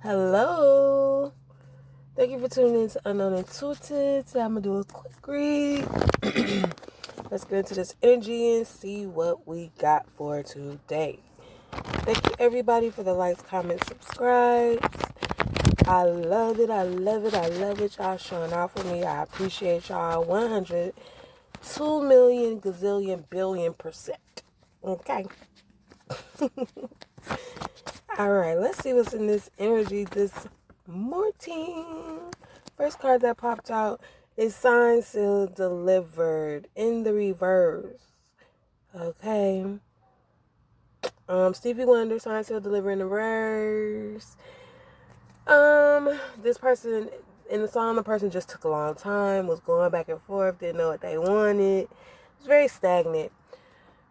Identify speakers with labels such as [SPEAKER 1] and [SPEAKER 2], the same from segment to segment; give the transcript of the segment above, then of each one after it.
[SPEAKER 1] Hello. Thank you for tuning in to Unknown Intuitive. Today I'm going to do a quick read. Let's get into this energy and see what we got for today. Thank you everybody for the likes, comments, subscribes. I love it. I love it. I love it. Y'all showing out for me. I appreciate y'all 102 million gazillion billion percent. Okay. All right, let's see what's in this energy this morning. First card that popped out is signed, sealed, delivered in the reverse. Okay. Stevie Wonder, signed, sealed, delivered in the reverse. This person in the song, the person just took a long time, was going back and forth, didn't know what they wanted. It was very stagnant.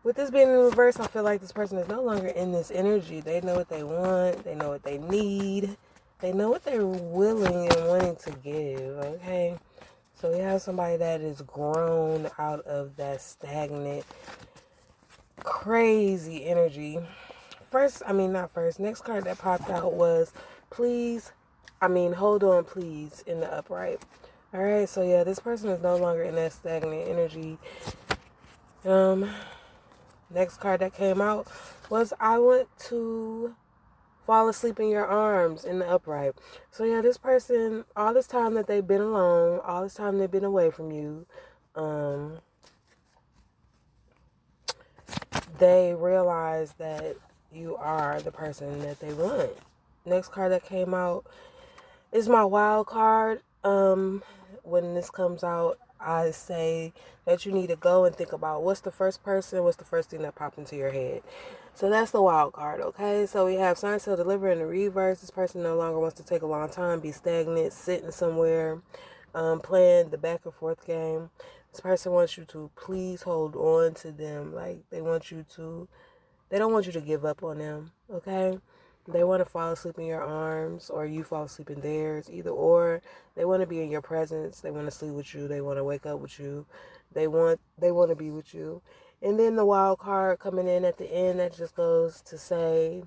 [SPEAKER 1] With this being in reverse, I feel like this person is no longer in this energy. They know what they want. They know what they need. They know what they're willing and wanting to give, okay? So we have somebody that is grown out of that stagnant, crazy energy. Next card that popped out was hold on, please, in the upright. All right, so yeah, this person is no longer in that stagnant energy. Next card that came out was I want to fall asleep in your arms in the upright. So yeah, this person, all this time that they've been alone, all this time they've been away from you, they realize that you are the person that they want. Next card that came out is my wild card. When this comes out, I say that you need to go and think about what's the first thing that popped into your head. So that's the wild card, okay? So we have sign, seal, deliver in the reverse. This person no longer wants to take a long time, be stagnant, sitting somewhere, playing the back and forth game. This person wants you to please hold on to them. Like, they don't want you to give up on them, okay? They want to fall asleep in your arms or you fall asleep in theirs, either or. They want to be in your presence. They want to sleep with you. They want to wake up with you. They want to be with you. And then the wild card coming in at the end, that just goes to say,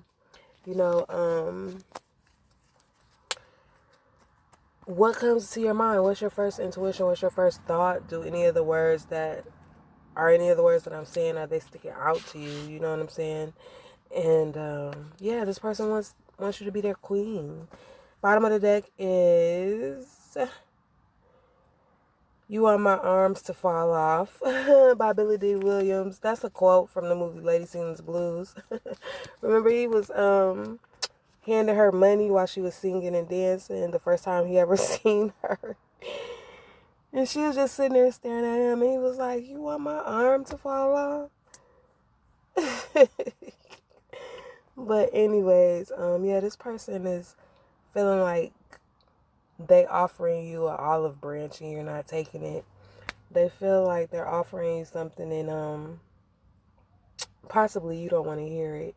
[SPEAKER 1] what comes to your mind? What's your first intuition? What's your first thought? Are any of the words that I'm saying, are they sticking out to you? You know what I'm saying? And this person wants you to be their queen. Bottom of the deck is You Want My Arms to Fall Off by Billy D. Williams. That's a quote from the movie Lady Sings Blues. Remember, he was handing her money while she was singing and dancing the first time he ever seen her. And she was just sitting there staring at him, and he was like, "You want my arm to fall off?" But anyways, this person is feeling like they offering you an olive branch and you're not taking it. They feel like they're offering you something and possibly you don't want to hear it.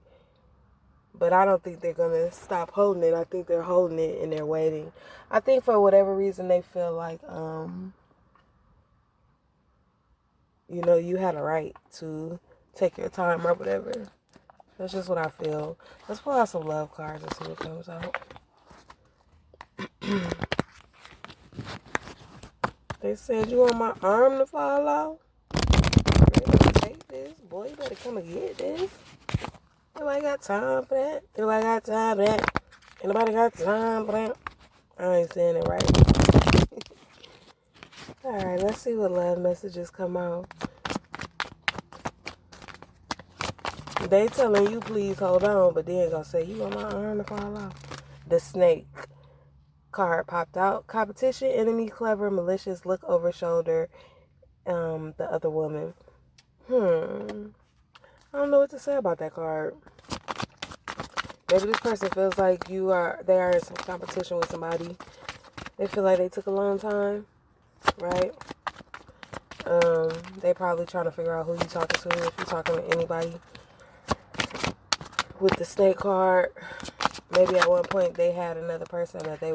[SPEAKER 1] But I don't think they're gonna stop holding it. I think they're holding it and they're waiting. I think for whatever reason they feel like you had a right to take your time or whatever. That's just what I feel. Let's pull out some love cards and see what comes out. They said, "You want my arm to fall off? You better take this. Boy, you better come and get this. Nobody got time for that. Nobody got time for that. Anybody got time for that?" I ain't saying it right. Alright, let's see what love messages come out. They telling you please hold on, but then gonna say, "You want my arm to fall off?" The Snake card popped out. Competition, enemy, clever, malicious, look over shoulder, the other woman. I don't know what to say about that card. Maybe this person feels like they are in some competition with somebody. They feel like they took a long time, right? They probably trying to figure out who you talking to, if you're talking to anybody. With the Snake card, maybe at one point they had another person that they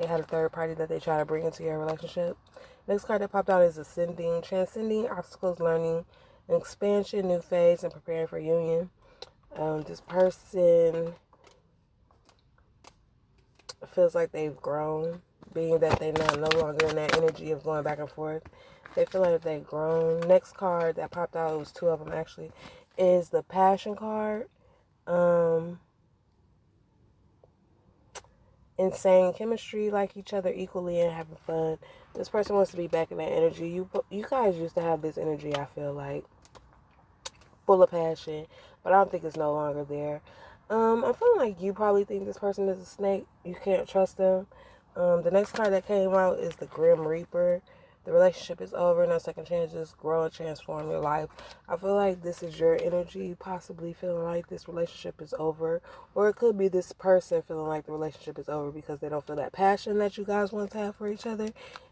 [SPEAKER 1] had a third party that they try to bring into your relationship. Next card that popped out is Ascending, transcending obstacles, learning, expansion, new phase, and preparing for union. This person feels like they've grown, being that they're no longer in that energy of going back and forth. They feel like they've grown. Next card that popped out, it was two of them actually, is the Passion card. Insane chemistry, like each other equally and having fun. This person wants to be back in that energy. You guys used to have this energy, I feel like, full of passion, but I don't think it's no longer there. I'm feeling like you probably think this person is a snake. You can't trust them. The next card that came out is the Grim Reaper. The relationship is over. No second chances. Grow and transform your life. I feel like this is your energy, possibly feeling like this relationship is over. Or it could be this person feeling like the relationship is over because they don't feel that passion that you guys want to have for each other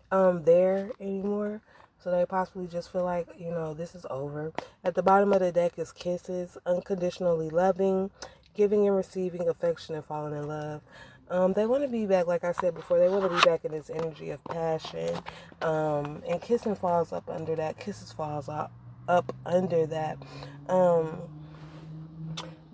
[SPEAKER 1] there anymore. So they possibly just feel like, this is over. At the bottom of the deck is kisses, unconditionally loving, giving and receiving affection, and falling in love. They want to be back, like I said before, they want to be back in this energy of passion. And kissing falls up under that. Kisses falls up under that.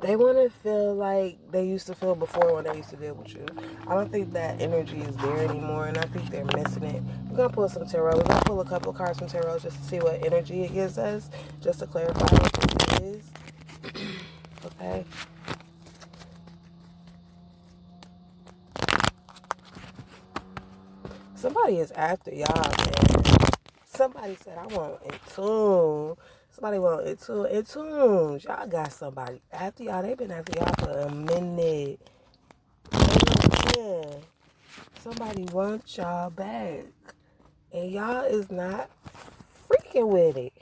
[SPEAKER 1] They want to feel like they used to feel before when they used to deal with you. I don't think that energy is there anymore, and I think they're missing it. We're going to pull some tarot. We're going to pull a couple of cards from tarot just to see what energy it gives us, just to clarify what this is. Okay. Somebody is after y'all, man. Somebody said, I want in tune. Somebody want in tune. In tune. Y'all got somebody after y'all. They've been after y'all for a minute. Yeah. Somebody wants y'all back. And y'all is not freaking with it.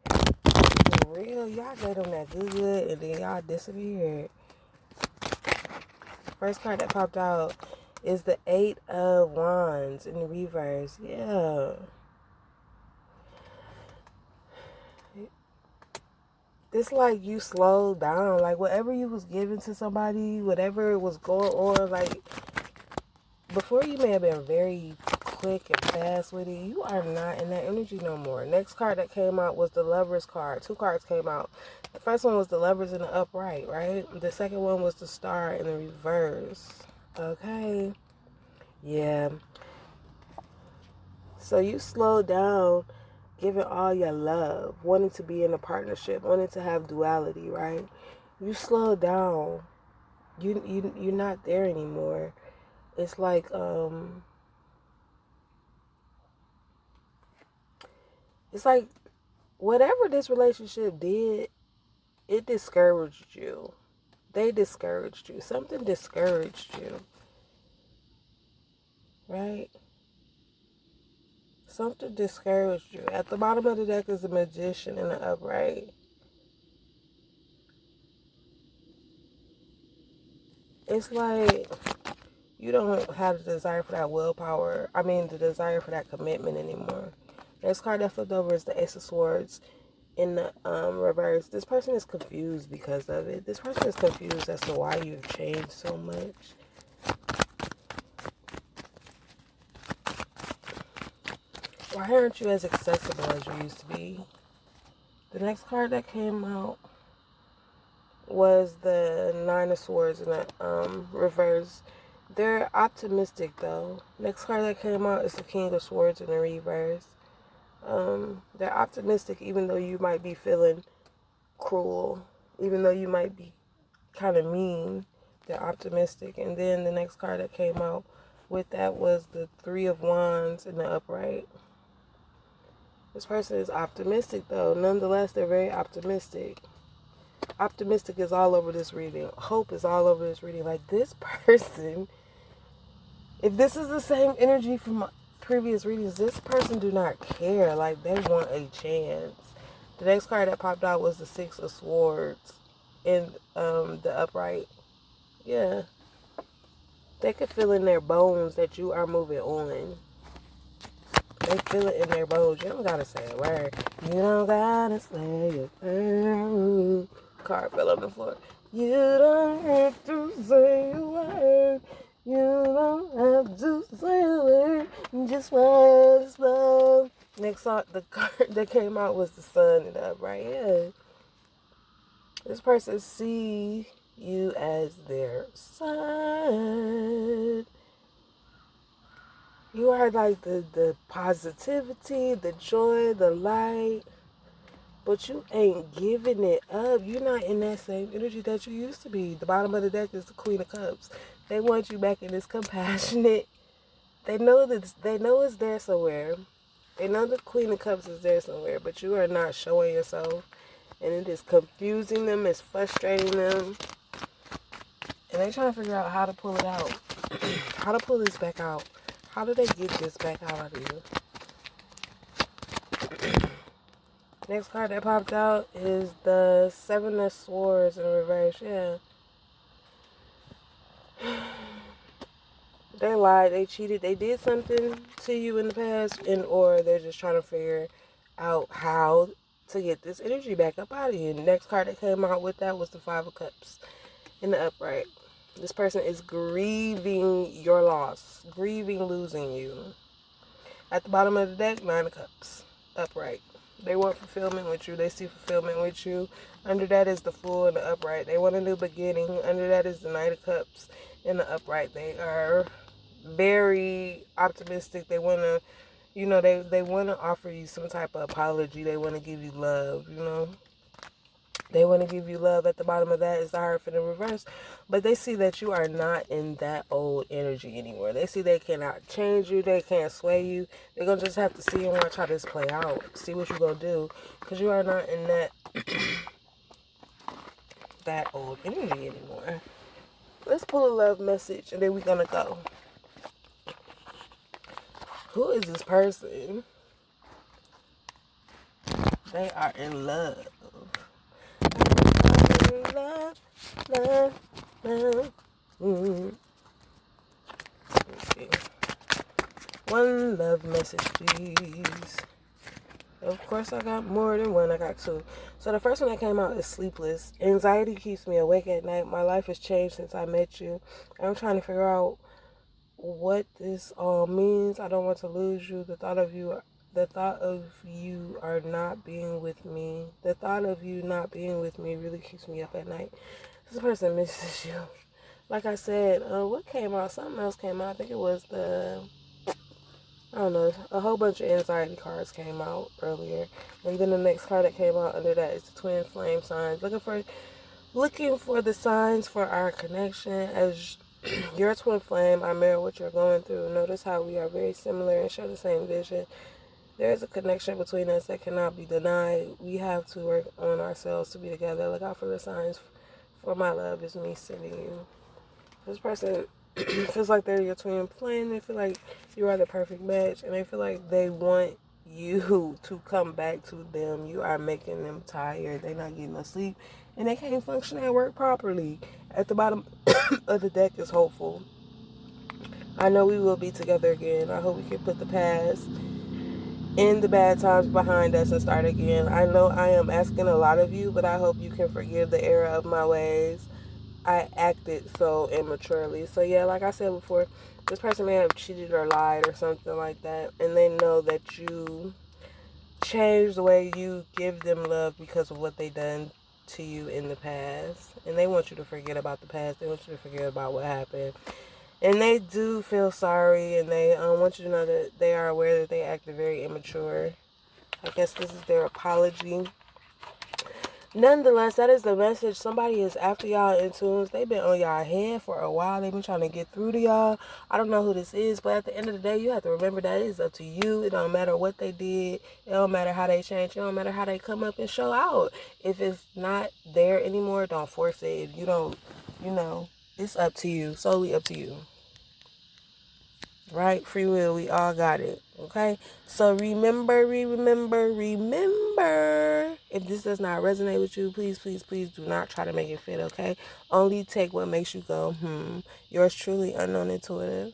[SPEAKER 1] For real, y'all gave them that good and then y'all disappeared. First card that popped out is the 8 of Wands in the reverse. Yeah. It's like you slowed down. Like whatever you was giving to somebody, whatever was going on, like before you may have been very quick and fast with it, you are not in that energy no more. Next card that came out was the Lovers card. Two cards came out. The first one was the Lovers in the upright, right? The second one was the Star in the reverse. Okay. Yeah. So you slowed down, giving all your love, wanting to be in a partnership, wanting to have duality, right? You slowed down. You're not there anymore. It's like whatever this relationship did, it discouraged you. They discouraged you. Something discouraged you. Right? Something discouraged you. At the bottom of the deck is the Magician in the upright. It's like you don't have the desire for that willpower. I mean, the desire for that commitment anymore. Next card that flipped over is the Ace of Swords in the reverse. This person is confused because of it. This person is confused as to why you've changed so much. Why aren't you as accessible as you used to be? The next card that came out was the Nine of Swords in the reverse. They're optimistic though. Next card that came out is the King of Swords in the reverse. They're optimistic even though you might be feeling cruel, even though you might be kind of mean. They're optimistic. And then the next card that came out with that was the Three of Wands in the upright. This person is optimistic though. Nonetheless, they're very optimistic. Optimistic is all over this reading. Hope is all over this reading. Like this person, if this is the same energy from previous readings, this person do not care. Like they want a chance. The next card that popped out was the Six of Swords in the upright. Yeah. They could feel in their bones that you are moving on. They feel it in their bones. You don't gotta say a word. You don't gotta say a word. Card fell on the floor. You don't have to say a word. You don't have to say a word. Just once love. Next song, the card that came out was the Sun in the upright. Yeah. This person see you as their sun. You are like the positivity, the joy, the light, but you ain't giving it up. You're not in that same energy that you used to be. The bottom of the deck is the Queen of Cups. They want you back in this compassionate. They know that they know it's there somewhere. They know the Queen of Cups is there somewhere, but you are not showing yourself, and it is confusing them. It's frustrating them, and they trying to figure out how to pull it out, how to pull this back out. How do they get this back out of you? Next card that popped out is the Seven of Swords in reverse. Yeah. They lied, they cheated, they did something to you in the past, and or they're just trying to figure out how to get this energy back up out of you. The next card that came out with that was the Five of Cups in the upright. This person is grieving your loss, grieving losing you. At the bottom of the deck, Nine of Cups, upright. They want fulfillment with you. They see fulfillment with you. Under that is the Fool in the upright. They want a new beginning. Under that is the Knight of Cups in the upright. They are very optimistic. They want to, they want to offer you some type of apology. They want to give you love, They want to give you love. At the bottom of that is the Hierophant in reverse. But they see that you are not in that old energy anymore. They see they cannot change you. They can't sway you. They're going to just have to see and watch how this play out. See what you're going to do. Because you are not in that old energy anymore. Let's pull a love message and then we're going to go. Who is this person? They are in love. Love, love, love. Okay. One love message, please. Of course, I got more than one. I got two. So the first one that came out is sleepless. Anxiety keeps me awake at night. My life has changed since I met you. I'm trying to figure out what this all means. I don't want to lose you. The thought of you are not being with me. The thought of you not being with me really keeps me up at night. This person misses you. Like I said, what came out? Something else came out. I think it was I don't know, a whole bunch of anxiety cards came out earlier. And then the next card that came out under that is the twin flame signs. Looking for the signs for our connection. As your twin flame, I mirror what you're going through. Notice how we are very similar and share the same vision. There is a connection between us that cannot be denied. We have to work on ourselves to be together. Look out for the signs. For my love is me sending you. This person feels like they're your twin flame. They feel like you are the perfect match, and they feel like they want you to come back to them. You are making them tired. They're not getting no sleep, and they can't function at work properly. At the bottom of the deck is hopeful. I know we will be together again. I hope we can put the past and the bad times behind us and start again. I know I am asking a lot of you, but I hope you can forgive the error of my ways. I acted so immaturely. So yeah, like I said before, this person may have cheated or lied or something like that, and they know that you changed the way you give them love because of what they done to you in the past, and they want you to forget about the past. They want you to forget about what happened, and they do feel sorry, and they want you to know that they are aware that they acted very immature. I guess this is their apology. Nonetheless, that is the message. Somebody is after y'all in tunes. They've been on y'all head for a while. They've been trying to get through to y'all. I don't know who this is, but at the end of the day, you have to remember that it is up to you. It don't matter what they did. It don't matter how they change. It don't matter how they come up and show out. If it's not there anymore, don't force it. If you don't, it's up to you. Solely up to you. Right? Free will. We all got it. Okay? So remember. If this does not resonate with you, please, please, please do not try to make it fit, okay? Only take what makes you go, Yours truly, Unknown Intuitive.